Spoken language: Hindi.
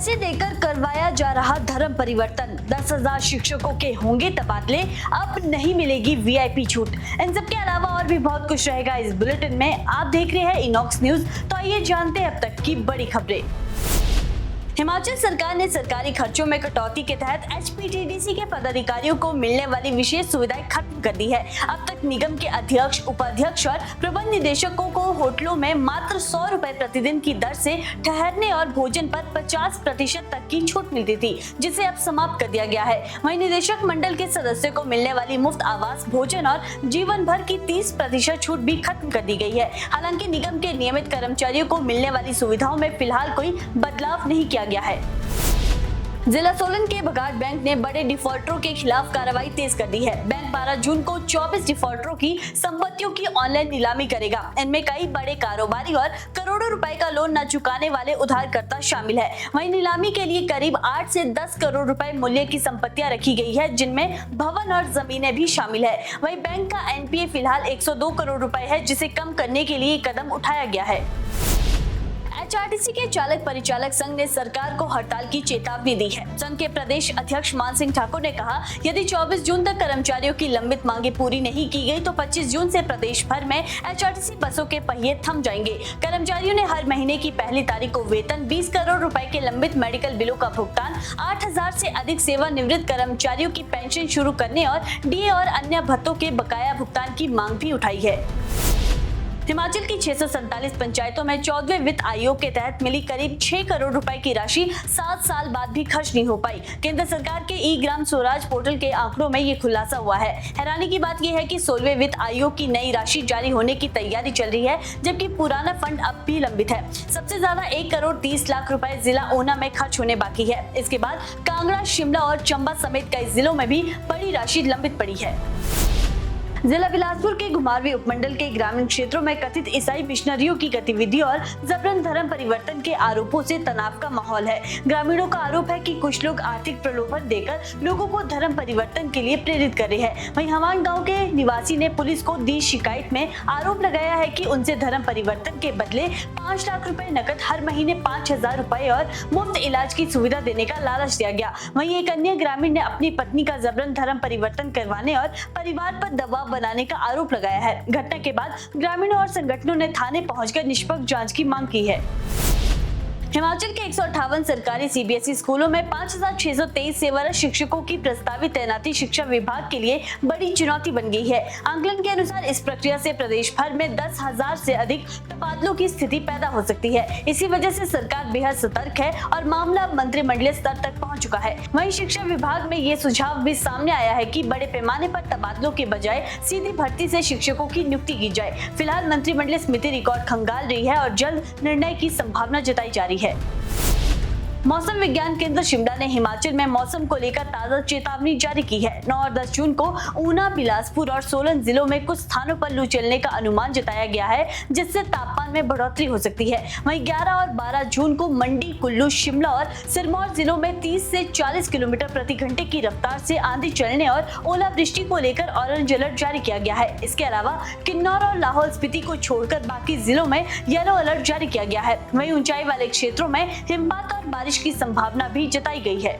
पैसे देकर करवाया जा रहा धर्म परिवर्तन, 10,000 शिक्षकों के होंगे तबादले, अब नहीं मिलेगी वीआईपी छूट। इन सब के अलावा और भी बहुत कुछ रहेगा इस बुलेटिन में। आप देख रहे हैं इनॉक्स न्यूज, तो आइए जानते हैं अब तक की बड़ी खबरें। हिमाचल सरकार ने सरकारी खर्चों में कटौती के तहत एचपीटीडीसी के पदाधिकारियों को मिलने वाली विशेष सुविधाएं खत्म कर दी है। अब तक निगम के अध्यक्ष, उपाध्यक्ष और प्रबंध निदेशकों को होटलों में मात्र 100 रुपए प्रतिदिन की दर से ठहरने और भोजन पर 50% तक की छूट मिलती थी, जिसे अब समाप्त कर दिया गया है। वहीं निदेशक मंडल के सदस्यों को मिलने वाली मुफ्त आवास, भोजन और जीवन भर की 30% छूट भी खत्म कर दी गई है। हालांकि निगम के नियमित कर्मचारियों को मिलने वाली सुविधाओं में फिलहाल कोई बदलाव नहीं किया गया है। जिला सोलन के बघाट बैंक ने बड़े डिफॉल्टरों के खिलाफ कार्रवाई तेज कर दी है। बैंक 12 जून को 24 डिफॉल्टरों की संपत्तियों की ऑनलाइन नीलामी करेगा। इनमें कई बड़े कारोबारी और करोड़ों रुपए का लोन न चुकाने वाले उधारकर्ता शामिल है। वहीं नीलामी के लिए करीब 8 से 10 करोड़ रुपए मूल्य की संपत्तियां रखी गई है, जिनमें भवन और जमीनें भी शामिल है। वहीं बैंक का एनपीए फिलहाल 102 करोड़ रुपए है, जिसे कम करने के लिए कदम उठाया गया है। एचआरटीसी के चालक परिचालक संघ ने सरकार को हड़ताल की चेतावनी दी है। संघ के प्रदेश अध्यक्ष मान सिंह ठाकुर ने कहा, यदि 24 जून तक कर्मचारियों की लंबित मांगे पूरी नहीं की गई तो 25 जून से प्रदेश भर में एचआरटीसी बसों के पहिए थम जाएंगे। कर्मचारियों ने हर महीने की पहली तारीख को वेतन, 20 करोड़ रुपए के लंबित मेडिकल बिलों का भुगतान, 8,000 से अधिक सेवानिवृत्त कर्मचारियों की पेंशन शुरू करने और डीए और अन्य भत्तों के बकाया भुगतान की मांग भी उठाई है। हिमाचल की 647 पंचायतों में 14वें वित्त आयोग के तहत मिली करीब 6 करोड़ रुपए की राशि 7 साल बाद भी खर्च नहीं हो पाई। केंद्र सरकार के ई ग्राम स्वराज पोर्टल के आंकड़ों में ये खुलासा हुआ है। हैरानी की बात यह है कि 16वें वित्त आयोग की नई राशि जारी होने की तैयारी चल रही है, जबकि पुराना फंड अब भी लंबित है। सबसे ज्यादा 1 करोड़ 30 लाख रुपए जिला ऊना में खर्च होने बाकी है। इसके बाद कांगड़ा, शिमला और चंबा समेत कई जिलों में भी बड़ी राशि लंबित पड़ी है। जिला बिलासपुर के घुमारवीं उपमंडल के ग्रामीण क्षेत्रों में कथित ईसाई मिशनरियों की गतिविधि और जबरन धर्म परिवर्तन के आरोपों से तनाव का माहौल है। ग्रामीणों का आरोप है कि कुछ लोग आर्थिक प्रलोभन देकर लोगों को धर्म परिवर्तन के लिए प्रेरित कर रहे हैं। वहीं हवान गांव के निवासी ने पुलिस को दी शिकायत में आरोप लगाया है कि उनसे धर्म परिवर्तन के बदले 5 लाख रुपए नकद, हर महीने 5,000 रुपए और मुफ्त इलाज की सुविधा देने का लालच दिया गया। वहीं एक अन्य ग्रामीण ने अपनी पत्नी का जबरन धर्म परिवर्तन करवाने और परिवार पर दबाव बनाने का आरोप लगाया है। घटना के बाद ग्रामीणों और संगठनों ने थाने पहुंचकर निष्पक्ष जांच की मांग की है। हिमाचल के 158 सरकारी सीबीएसई स्कूलों में 5,623 सेवारत शिक्षकों की प्रस्तावित तैनाती शिक्षा विभाग के लिए बड़ी चुनौती बन गई है। आंकलन के अनुसार इस प्रक्रिया से प्रदेश भर में 10,000 से अधिक तबादलों की स्थिति पैदा हो सकती है। इसी वजह से सरकार बेहद सतर्क है और मामला मंत्रिमंडलीय स्तर तक पहुंच चुका है। वहीं शिक्षा विभाग में ये सुझाव भी सामने आया है कि बड़े पैमाने पर तबादलों के बजाय सीधी भर्ती से शिक्षकों की नियुक्ति की जाए। फिलहाल मंत्रिमंडलीय समिति रिकॉर्ड खंगाल रही है और जल्द निर्णय की संभावना जताई जा रही है। मौसम विज्ञान केंद्र शिमला ने हिमाचल में मौसम को लेकर ताजा चेतावनी जारी की है। 9 और 10 जून को ऊना, बिलासपुर और सोलन जिलों में कुछ स्थानों पर लू चलने का अनुमान जताया गया है, जिससे तापमान में बढ़ोतरी हो सकती है। वहीं 11 और 12 जून को मंडी, कुल्लू, शिमला और सिरमौर जिलों में 30 से 40 किलोमीटर प्रति घंटे की रफ्तार से आंधी चलने और ओलावृष्टि को लेकर ऑरेंज अलर्ट जारी किया गया है। इसके अलावा किन्नौर और लाहौल स्पीति को छोड़कर बाकी जिलों में येलो अलर्ट जारी किया गया है। वहीं ऊंचाई वाले क्षेत्रों में हिमपात और बारिश की संभावना भी जताई गई है।